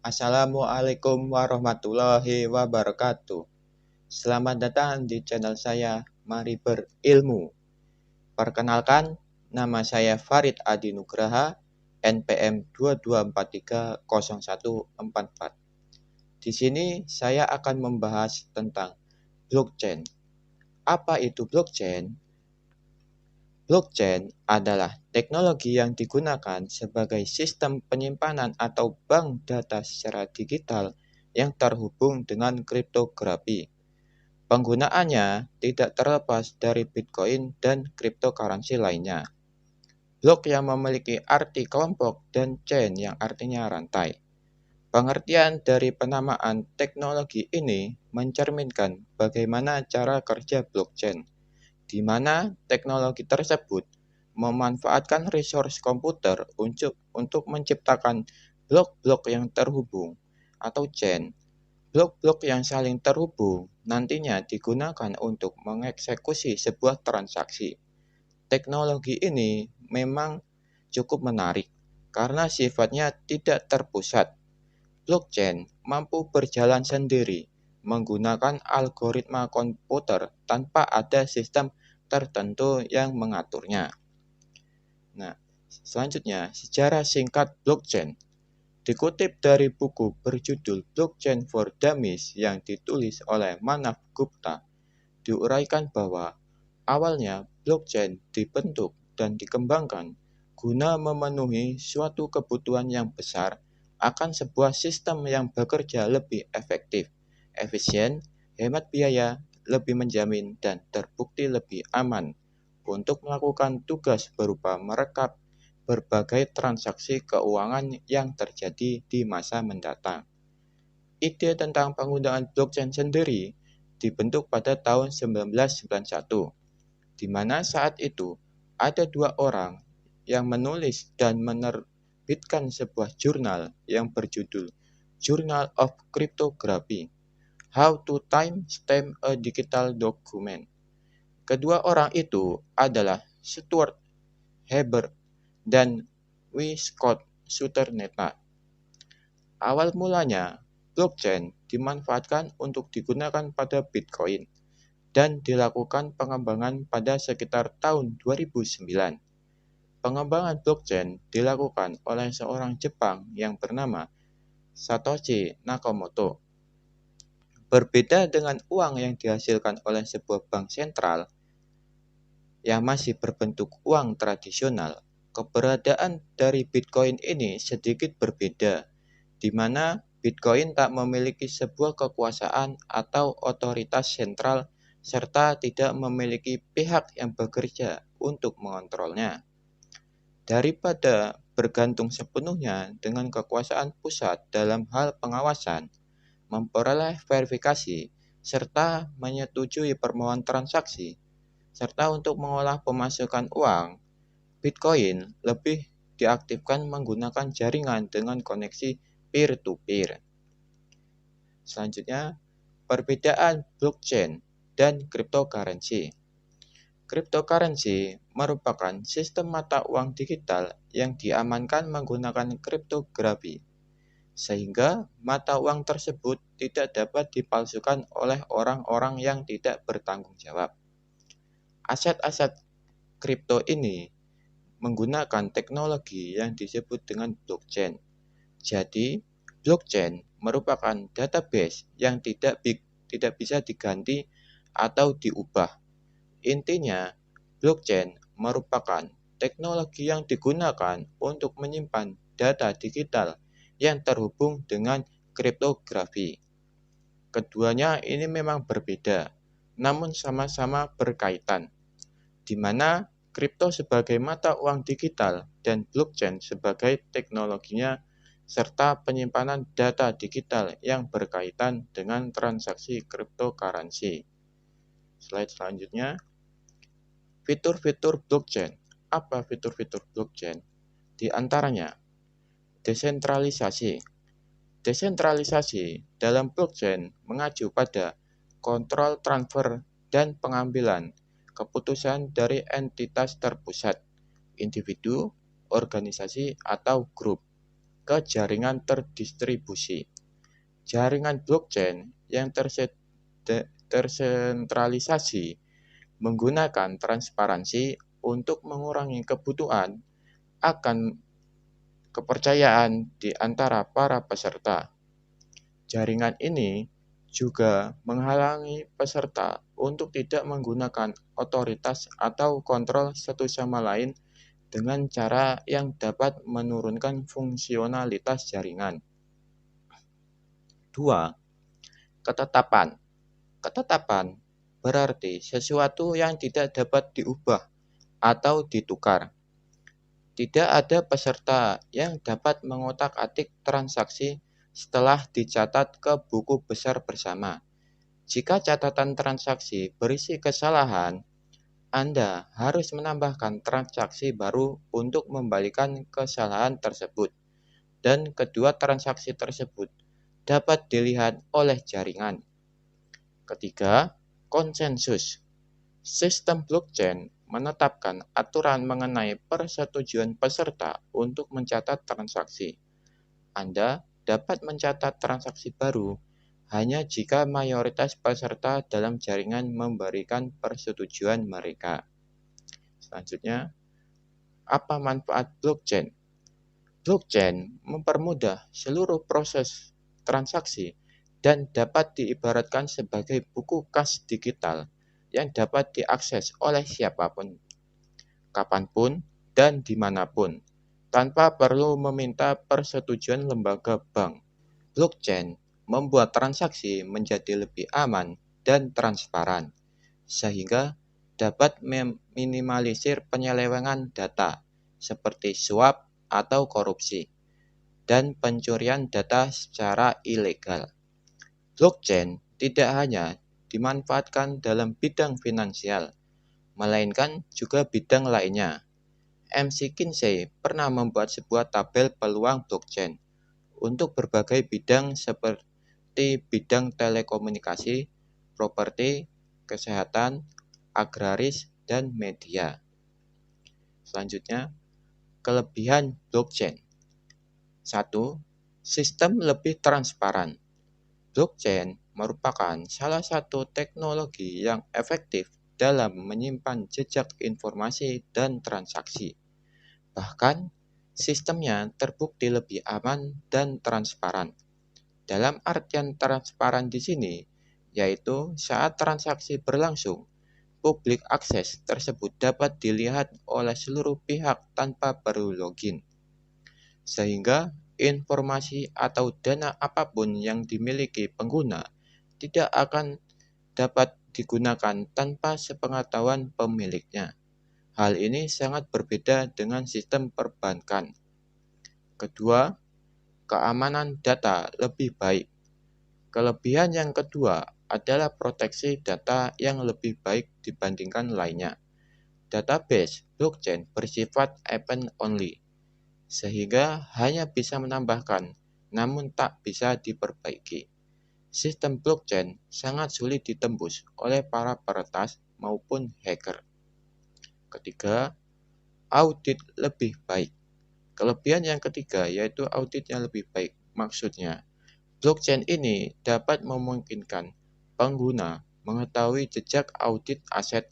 Assalamualaikum warahmatullahi wabarakatuh. Selamat datang di channel saya, Mari Berilmu. Perkenalkan, nama saya Farid Adi Nugraha, NPM 22430144. Di sini saya akan membahas tentang blockchain. Apa itu blockchain? Blockchain adalah teknologi yang digunakan sebagai sistem penyimpanan atau bank data secara digital yang terhubung dengan kriptografi. Penggunaannya tidak terlepas dari Bitcoin dan cryptocurrency lainnya. Blok yang memiliki arti kelompok dan chain yang artinya rantai. Pengertian dari penamaan teknologi ini mencerminkan bagaimana cara kerja blockchain, di mana teknologi tersebut memanfaatkan resource komputer untuk menciptakan blok-blok yang terhubung atau chain. Blok-blok yang saling terhubung nantinya digunakan untuk mengeksekusi sebuah transaksi. Teknologi ini memang cukup menarik karena sifatnya tidak terpusat. Blockchain mampu berjalan sendiri menggunakan algoritma komputer tanpa ada sistem tertentu yang mengaturnya. Nah, selanjutnya, sejarah singkat blockchain. Dikutip dari buku berjudul Blockchain for Dummies yang ditulis oleh Manav Gupta, diuraikan bahwa awalnya blockchain dibentuk dan dikembangkan guna memenuhi suatu kebutuhan yang besar akan sebuah sistem yang bekerja lebih efektif, efisien, hemat biaya, lebih menjamin, dan terbukti lebih aman untuk melakukan tugas berupa merekap berbagai transaksi keuangan yang terjadi di masa mendatang. Ide tentang penggunaan blockchain sendiri dibentuk pada tahun 1991, di mana saat itu ada dua orang yang menulis dan menerbitkan sebuah jurnal yang berjudul Journal of Cryptography, How to Time-Stamp a Digital Document. Kedua orang itu adalah Stuart Haber dan W. Scott Suterneta. Awal mulanya, blockchain dimanfaatkan untuk digunakan pada Bitcoin dan dilakukan pengembangan pada sekitar tahun 2009. Pengembangan blockchain dilakukan oleh seorang Jepang yang bernama Satoshi Nakamoto. Berbeda dengan uang yang dihasilkan oleh sebuah bank sentral yang masih berbentuk uang tradisional, keberadaan dari Bitcoin ini sedikit berbeda, di mana Bitcoin tak memiliki sebuah kekuasaan atau otoritas sentral serta tidak memiliki pihak yang bekerja untuk mengontrolnya. Daripada bergantung sepenuhnya dengan kekuasaan pusat dalam hal pengawasan, memperoleh verifikasi, serta menyetujui permohonan transaksi, serta untuk mengolah pemasukan uang, Bitcoin lebih diaktifkan menggunakan jaringan dengan koneksi peer-to-peer. Selanjutnya, perbedaan blockchain dan cryptocurrency. Cryptocurrency merupakan sistem mata uang digital yang diamankan menggunakan kriptografi, sehingga mata uang tersebut tidak dapat dipalsukan oleh orang-orang yang tidak bertanggung jawab. Aset-aset kripto ini menggunakan teknologi yang disebut dengan blockchain. Jadi, blockchain merupakan database yang tidak bisa diganti atau diubah. Intinya, blockchain merupakan teknologi yang digunakan untuk menyimpan data digital yang terhubung dengan kriptografi. Keduanya ini memang berbeda, namun sama-sama berkaitan, di mana kripto sebagai mata uang digital dan blockchain sebagai teknologinya serta penyimpanan data digital yang berkaitan dengan transaksi cryptocurrency. Slide selanjutnya. Fitur-fitur blockchain. Apa fitur-fitur blockchain? Di antaranya, desentralisasi. Desentralisasi dalam blockchain mengacu pada kontrol transfer dan pengambilan keputusan dari entitas terpusat, individu, organisasi, atau grup. ke jaringan terdistribusi. Jaringan blockchain yang tersentralisasi menggunakan transparansi untuk mengurangi kebutuhan akan kepercayaan di antara para peserta. Jaringan ini juga menghalangi peserta untuk tidak menggunakan otoritas atau kontrol satu sama lain dengan cara yang dapat menurunkan fungsionalitas jaringan. 2. Ketetapan. Ketetapan berarti sesuatu yang tidak dapat diubah atau ditukar. Tidak ada peserta yang dapat mengotak-atik transaksi setelah dicatat ke buku besar bersama. Jika catatan transaksi berisi kesalahan, Anda harus menambahkan transaksi baru untuk membalikan kesalahan tersebut, dan kedua transaksi tersebut dapat dilihat oleh jaringan. Ketiga, konsensus. Sistem blockchain menetapkan aturan mengenai persetujuan peserta untuk mencatat transaksi. Anda dapat mencatat transaksi baru hanya jika mayoritas peserta dalam jaringan memberikan persetujuan mereka. Selanjutnya, apa manfaat blockchain? Blockchain mempermudah seluruh proses transaksi dan dapat diibaratkan sebagai buku kas digital yang dapat diakses oleh siapapun, kapanpun, dan dimanapun, tanpa perlu meminta persetujuan lembaga bank. Blockchain membuat transaksi menjadi lebih aman dan transparan, sehingga dapat meminimalisir penyelewengan data seperti suap atau korupsi, dan pencurian data secara ilegal. Blockchain tidak hanya dimanfaatkan dalam bidang finansial, melainkan juga bidang lainnya. McKinsey pernah membuat sebuah tabel peluang blockchain untuk berbagai bidang seperti bidang telekomunikasi, properti, kesehatan, agraris, dan media. Selanjutnya, kelebihan blockchain. 1. Sistem lebih transparan. Blockchain merupakan salah satu teknologi yang efektif dalam menyimpan jejak informasi dan transaksi. Bahkan, sistemnya terbukti lebih aman dan transparan. Dalam artian transparan di sini, yaitu saat transaksi berlangsung, publik akses tersebut dapat dilihat oleh seluruh pihak tanpa perlu login. Sehingga informasi atau dana apapun yang dimiliki pengguna tidak akan dapat digunakan tanpa sepengetahuan pemiliknya. Hal ini sangat berbeda dengan sistem perbankan. Kedua, keamanan data lebih baik. Kelebihan yang kedua adalah proteksi data yang lebih baik dibandingkan lainnya. Database blockchain bersifat event-only, sehingga hanya bisa menambahkan, namun tak bisa diperbaiki. Sistem blockchain sangat sulit ditembus oleh para peretas maupun hacker. Ketiga, audit lebih baik. Kelebihan yang ketiga yaitu auditnya lebih baik. Maksudnya, blockchain ini dapat memungkinkan pengguna mengetahui jejak audit aset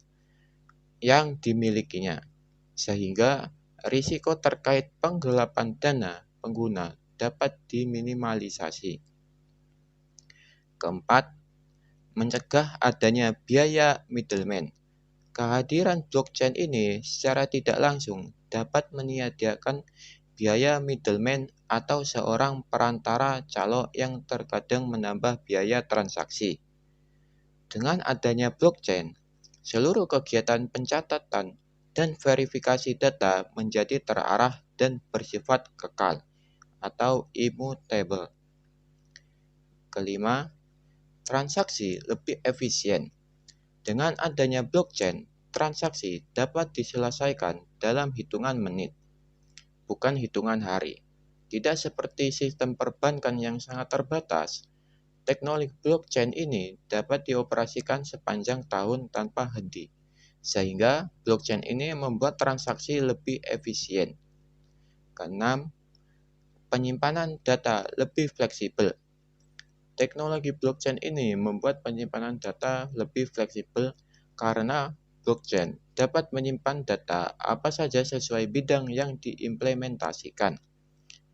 yang dimilikinya, sehingga risiko terkait penggelapan dana pengguna dapat diminimalisasi. Keempat, mencegah adanya biaya middleman. Kehadiran blockchain ini secara tidak langsung dapat meniadakan biaya middleman atau seorang perantara calo yang terkadang menambah biaya transaksi. Dengan adanya blockchain, seluruh kegiatan pencatatan dan verifikasi data menjadi terarah dan bersifat kekal atau immutable. Kelima, transaksi lebih efisien. Dengan adanya blockchain, transaksi dapat diselesaikan dalam hitungan menit, bukan hitungan hari. Tidak seperti sistem perbankan yang sangat terbatas, teknologi blockchain ini dapat dioperasikan sepanjang tahun tanpa henti, sehingga blockchain ini membuat transaksi lebih efisien. Keenam, penyimpanan data lebih fleksibel. Teknologi blockchain ini membuat penyimpanan data lebih fleksibel karena blockchain dapat menyimpan data apa saja sesuai bidang yang diimplementasikan.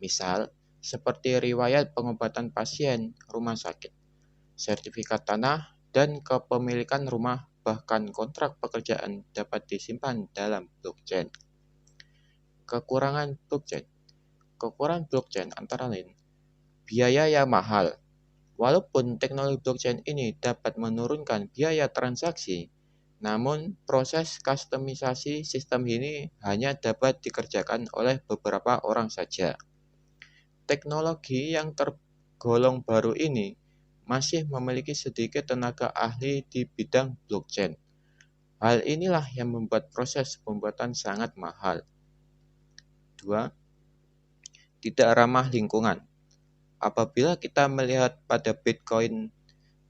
Misal, seperti riwayat pengobatan pasien rumah sakit, sertifikat tanah, dan kepemilikan rumah, bahkan kontrak pekerjaan dapat disimpan dalam blockchain. Kekurangan blockchain. Kekurangan blockchain antara lain biaya yang mahal. Walaupun teknologi blockchain ini dapat menurunkan biaya transaksi, namun proses kustomisasi sistem ini hanya dapat dikerjakan oleh beberapa orang saja. Teknologi yang tergolong baru ini masih memiliki sedikit tenaga ahli di bidang blockchain. Hal inilah yang membuat proses pembuatan sangat mahal. 2. Tidak ramah lingkungan. Apabila kita melihat pada Bitcoin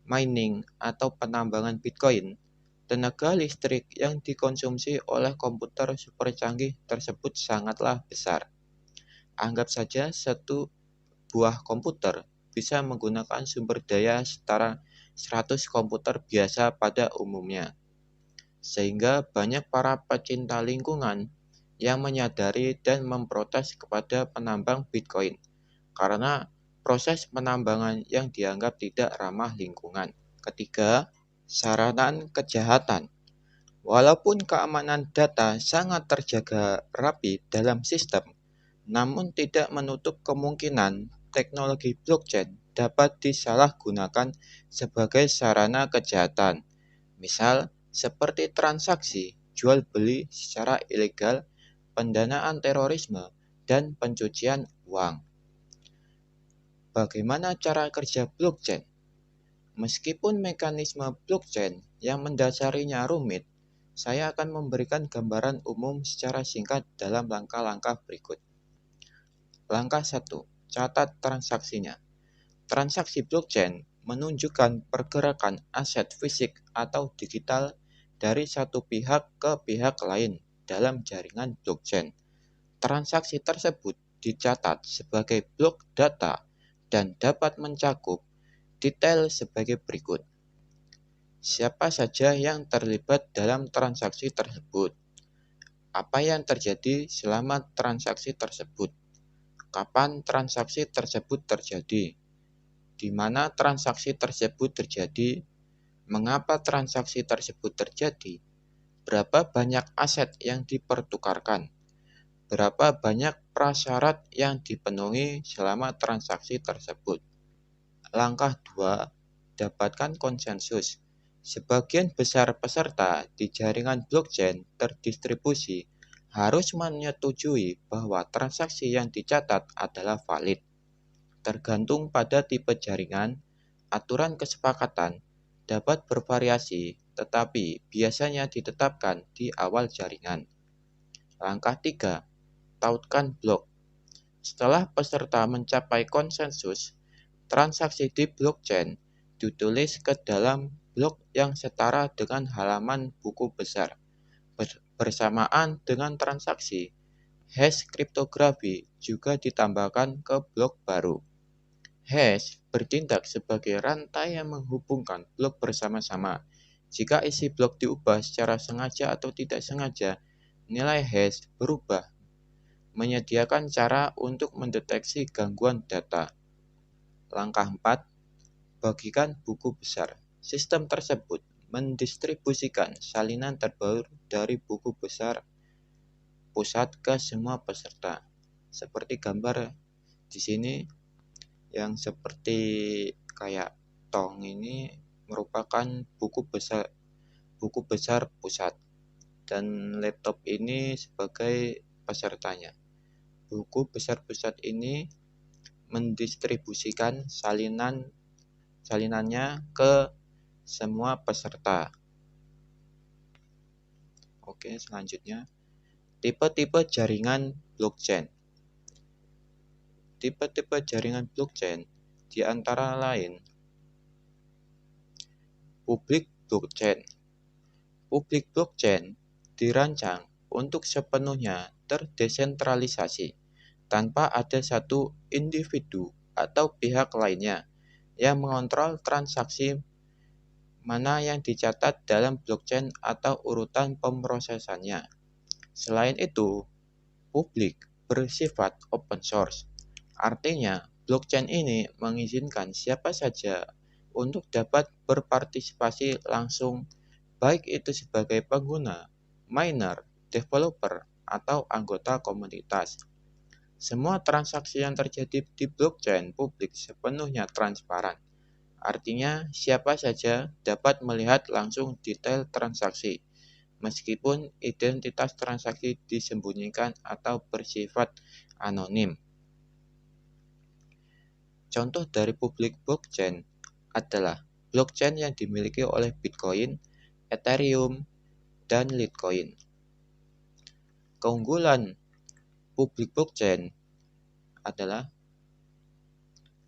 mining atau penambangan Bitcoin, tenaga listrik yang dikonsumsi oleh komputer super canggih tersebut sangatlah besar. Anggap saja satu buah komputer bisa menggunakan sumber daya setara 100 komputer biasa pada umumnya. Sehingga banyak para pecinta lingkungan yang menyadari dan memprotes kepada penambang Bitcoin karena proses penambangan yang dianggap tidak ramah lingkungan. Ketiga, saranan kejahatan. Walaupun keamanan data sangat terjaga rapi dalam sistem, namun tidak menutup kemungkinan teknologi blockchain dapat disalahgunakan sebagai sarana kejahatan. Misal, seperti transaksi jual beli secara ilegal, pendanaan terorisme, dan pencucian uang. Bagaimana cara kerja blockchain? Meskipun mekanisme blockchain yang mendasarinya rumit, saya akan memberikan gambaran umum secara singkat dalam langkah-langkah berikut. Langkah 1. Catat transaksinya. Transaksi blockchain menunjukkan pergerakan aset fisik atau digital dari satu pihak ke pihak lain dalam jaringan blockchain. Transaksi tersebut dicatat sebagai blok data dan dapat mencakup detail sebagai berikut. Siapa saja yang terlibat dalam transaksi tersebut? Apa yang terjadi selama transaksi tersebut? Kapan transaksi tersebut terjadi? Di mana transaksi tersebut terjadi? Mengapa transaksi tersebut terjadi? Berapa banyak aset yang dipertukarkan? Berapa banyak prasyarat yang dipenuhi selama transaksi tersebut? Langkah 2. Dapatkan konsensus. Sebagian besar peserta di jaringan blockchain terdistribusi harus menyetujui bahwa transaksi yang dicatat adalah valid. Tergantung pada tipe jaringan, aturan kesepakatan dapat bervariasi, tetapi biasanya ditetapkan di awal jaringan. Langkah 3. Tautkan blok. Setelah peserta mencapai konsensus, transaksi di blockchain ditulis ke dalam blok yang setara dengan halaman buku besar. Bersamaan dengan transaksi, hash kriptografi juga ditambahkan ke blok baru. Hash bertindak sebagai rantai yang menghubungkan blok bersama-sama. Jika isi blok diubah secara sengaja atau tidak sengaja, nilai hash berubah, menyediakan cara untuk mendeteksi gangguan data. Langkah 4. Bagikan buku besar. Sistem tersebut mendistribusikan salinan terbaru dari buku besar pusat ke semua peserta. Seperti gambar di sini yang seperti kayak tong ini merupakan buku besar pusat dan laptop ini sebagai pesertanya. Buku besar pusat ini mendistribusikan salinannya ke semua peserta. Oke, selanjutnya tipe-tipe jaringan blockchain. Tipe-tipe jaringan blockchain di antara lain publik blockchain. Publik blockchain dirancang untuk sepenuhnya terdesentralisasi tanpa ada satu individu atau pihak lainnya yang mengontrol transaksi mana yang dicatat dalam blockchain atau urutan pemrosesannya. Selain itu, publik bersifat open source. Artinya, blockchain ini mengizinkan siapa saja untuk dapat berpartisipasi langsung, baik itu sebagai pengguna, miner, developer, atau anggota komunitas. Semua transaksi yang terjadi di blockchain publik sepenuhnya transparan. Artinya, siapa saja dapat melihat langsung detail transaksi, meskipun identitas transaksi disembunyikan atau bersifat anonim. Contoh dari publik blockchain adalah blockchain yang dimiliki oleh Bitcoin, Ethereum, dan Litecoin. Keunggulan publik blockchain adalah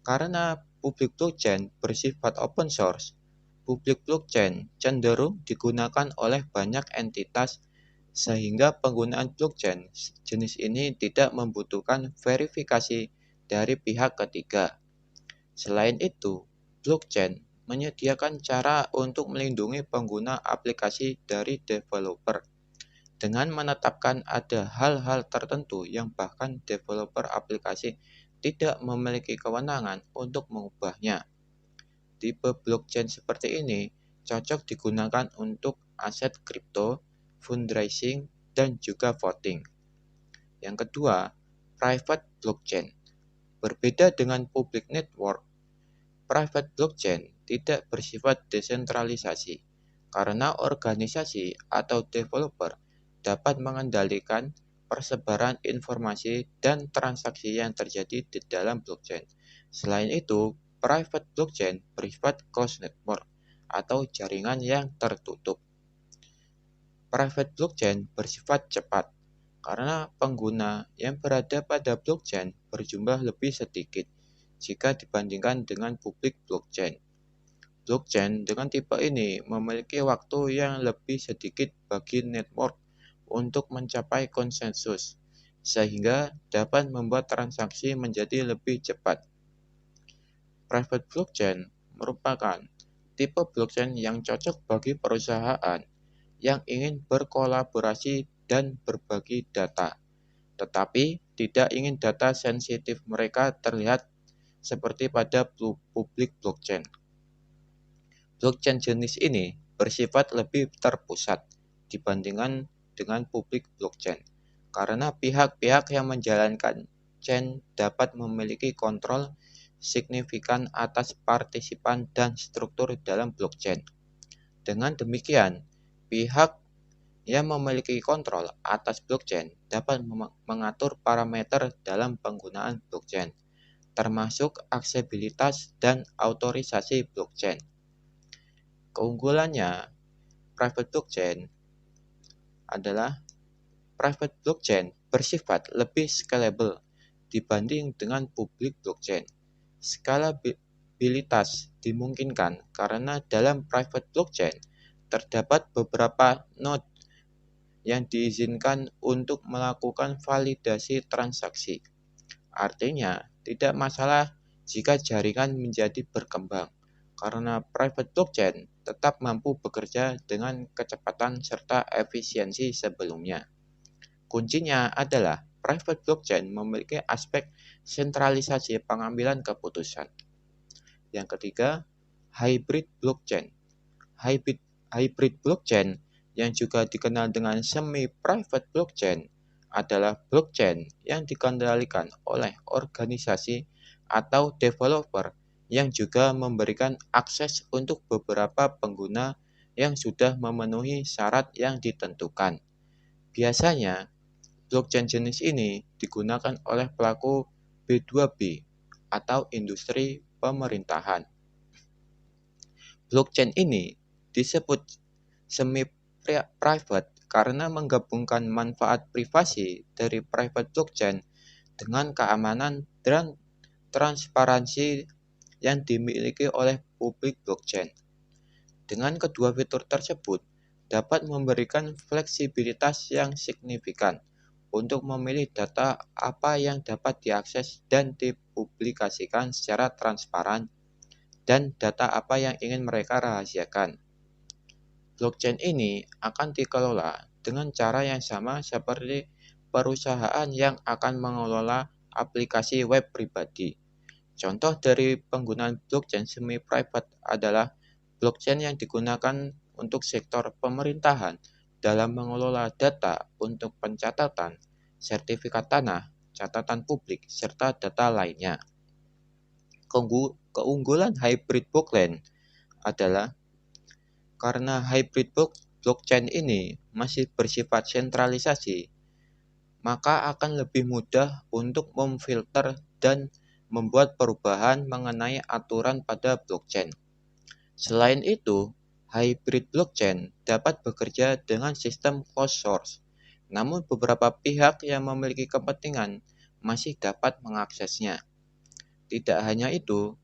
karena publik blockchain bersifat open source, publik blockchain cenderung digunakan oleh banyak entitas sehingga penggunaan blockchain jenis ini tidak membutuhkan verifikasi dari pihak ketiga. Selain itu, blockchain menyediakan cara untuk melindungi pengguna aplikasi dari developer dengan menetapkan ada hal-hal tertentu yang bahkan developer aplikasi tidak memiliki kewenangan untuk mengubahnya. Tipe blockchain seperti ini cocok digunakan untuk aset kripto, fundraising, dan juga voting. Yang kedua, private blockchain. Berbeda dengan public network, private blockchain tidak bersifat desentralisasi karena organisasi atau developer dapat mengendalikan persebaran informasi dan transaksi yang terjadi di dalam blockchain. Selain itu, private blockchain bersifat closed network atau jaringan yang tertutup. Private blockchain bersifat cepat karena pengguna yang berada pada blockchain berjumlah lebih sedikit jika dibandingkan dengan publik blockchain. Blockchain dengan tipe ini memiliki waktu yang lebih sedikit bagi network untuk mencapai konsensus, sehingga dapat membuat transaksi menjadi lebih cepat. Private blockchain merupakan tipe blockchain yang cocok bagi perusahaan yang ingin berkolaborasi dan berbagi data, tetapi tidak ingin data sensitif mereka terlihat seperti pada publik blockchain. Blockchain jenis ini bersifat lebih terpusat dibandingkan dengan publik blockchain, karena pihak-pihak yang menjalankan chain dapat memiliki kontrol signifikan atas partisipan dan struktur dalam blockchain. Dengan demikian, pihak yang memiliki kontrol atas blockchain dapat mengatur parameter dalam penggunaan blockchain, termasuk aksesibilitas dan autorisasi blockchain. Keunggulannya, private blockchain adalah private blockchain bersifat lebih scalable dibanding dengan public blockchain. Scalabilitas dimungkinkan karena dalam private blockchain terdapat beberapa node yang diizinkan untuk melakukan validasi transaksi. Artinya, tidak masalah jika jaringan menjadi berkembang, karena private blockchain tetap mampu bekerja dengan kecepatan serta efisiensi sebelumnya. Kuncinya adalah private blockchain memiliki aspek sentralisasi pengambilan keputusan. Yang ketiga, hybrid blockchain. Hybrid blockchain yang juga dikenal dengan semi-private blockchain adalah blockchain yang dikendalikan oleh organisasi atau developer yang juga memberikan akses untuk beberapa pengguna yang sudah memenuhi syarat yang ditentukan. Biasanya, blockchain jenis ini digunakan oleh pelaku B2B atau industri pemerintahan. Blockchain ini disebut semi-private karena menggabungkan manfaat privasi dari private blockchain dengan keamanan dan transparansi yang dimiliki oleh publik blockchain. Dengan kedua fitur tersebut dapat memberikan fleksibilitas yang signifikan untuk memilih data apa yang dapat diakses dan dipublikasikan secara transparan dan data apa yang ingin mereka rahasiakan. Blockchain ini akan dikelola dengan cara yang sama seperti perusahaan yang akan mengelola aplikasi web pribadi. Contoh dari penggunaan blockchain semi-private adalah blockchain yang digunakan untuk sektor pemerintahan dalam mengelola data untuk pencatatan, sertifikat tanah, catatan publik, serta data lainnya. Keunggulan hybrid blockchain adalah karena hybrid blockchain ini masih bersifat sentralisasi, maka akan lebih mudah untuk memfilter dan membuat perubahan mengenai aturan pada blockchain. Selain itu, hybrid blockchain dapat bekerja dengan sistem closed source, namun beberapa pihak yang memiliki kepentingan masih dapat mengaksesnya. Tidak hanya itu,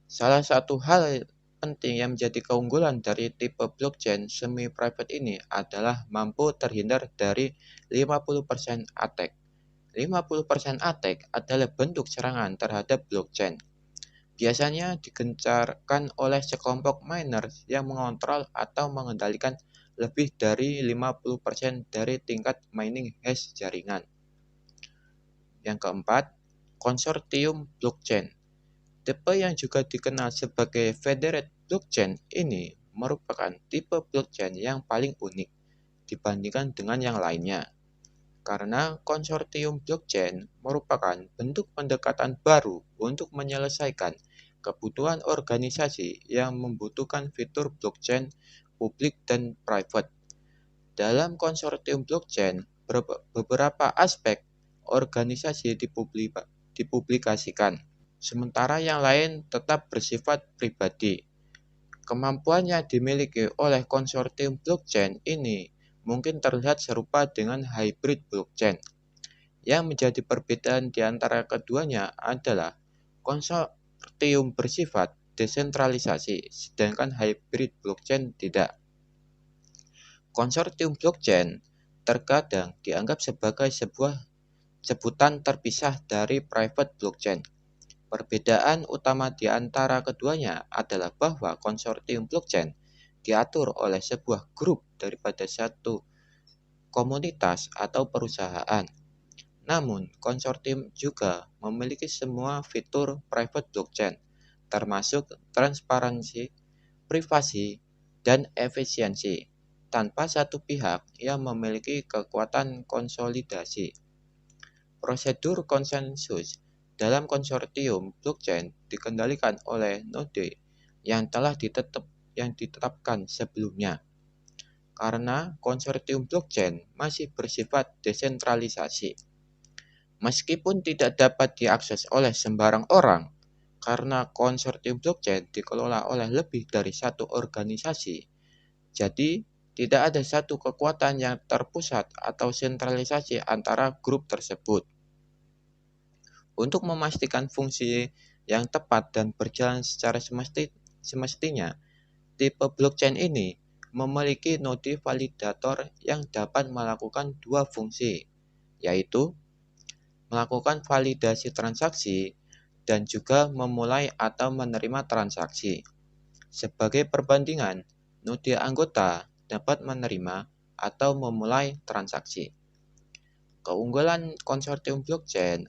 salah satu hal penting yang menjadi keunggulan dari tipe blockchain semi-private ini adalah mampu terhindar dari 50% attack. 50% attack adalah bentuk serangan terhadap blockchain. Biasanya digencarkan oleh sekelompok miner yang mengontrol atau mengendalikan lebih dari 50% dari tingkat mining hash jaringan. Yang keempat, konsorsium blockchain. Tipe yang juga dikenal sebagai federated blockchain ini merupakan tipe blockchain yang paling unik dibandingkan dengan yang lainnya. Karena konsorsium blockchain merupakan bentuk pendekatan baru untuk menyelesaikan kebutuhan organisasi yang membutuhkan fitur blockchain publik dan private. Dalam konsorsium blockchain, beberapa aspek organisasi dipublikasikan, sementara yang lain tetap bersifat pribadi. Kemampuan yang dimiliki oleh konsorsium blockchain ini mungkin terlihat serupa dengan hybrid blockchain. Yang menjadi perbedaan di antara keduanya adalah konsorsium bersifat desentralisasi, sedangkan hybrid blockchain tidak. Konsorsium blockchain terkadang dianggap sebagai sebuah sebutan terpisah dari private blockchain. Perbedaan utama di antara keduanya adalah bahwa konsorsium blockchain diatur oleh sebuah grup daripada satu komunitas atau perusahaan. Namun, konsorsium juga memiliki semua fitur private blockchain, termasuk transparansi, privasi, dan efisiensi, tanpa satu pihak yang memiliki kekuatan konsolidasi. Prosedur konsensus dalam konsorsium blockchain dikendalikan oleh node yang telah ditetapkan sebelumnya. Karena konsorsium blockchain masih bersifat desentralisasi. Meskipun tidak dapat diakses oleh sembarang orang, karena konsorsium blockchain dikelola oleh lebih dari satu organisasi, jadi tidak ada satu kekuatan yang terpusat atau sentralisasi antara grup tersebut. Untuk memastikan fungsi yang tepat dan berjalan secara semestinya, tipe blockchain ini memiliki node validator yang dapat melakukan dua fungsi, yaitu melakukan validasi transaksi dan juga memulai atau menerima transaksi. Sebagai perbandingan, node anggota dapat menerima atau memulai transaksi. Keunggulan konsorsium blockchain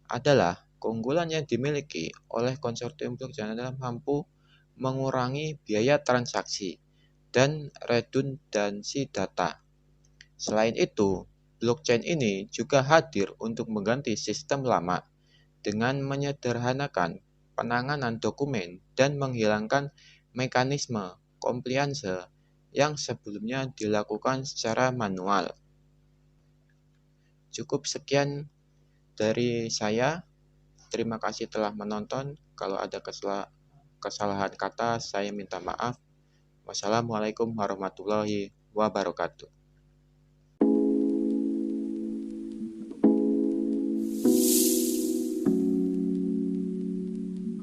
adalah keunggulan yang dimiliki oleh konsorsium blockchain adalah mampu mengurangi biaya transaksi dan redundansi data. Selain itu, blockchain ini juga hadir untuk mengganti sistem lama dengan menyederhanakan penanganan dokumen dan menghilangkan mekanisme compliance yang sebelumnya dilakukan secara manual. Cukup sekian dari saya. Terima kasih telah menonton. Kalau ada kesalahan kata, saya minta maaf. Wassalamualaikum warahmatullahi wabarakatuh.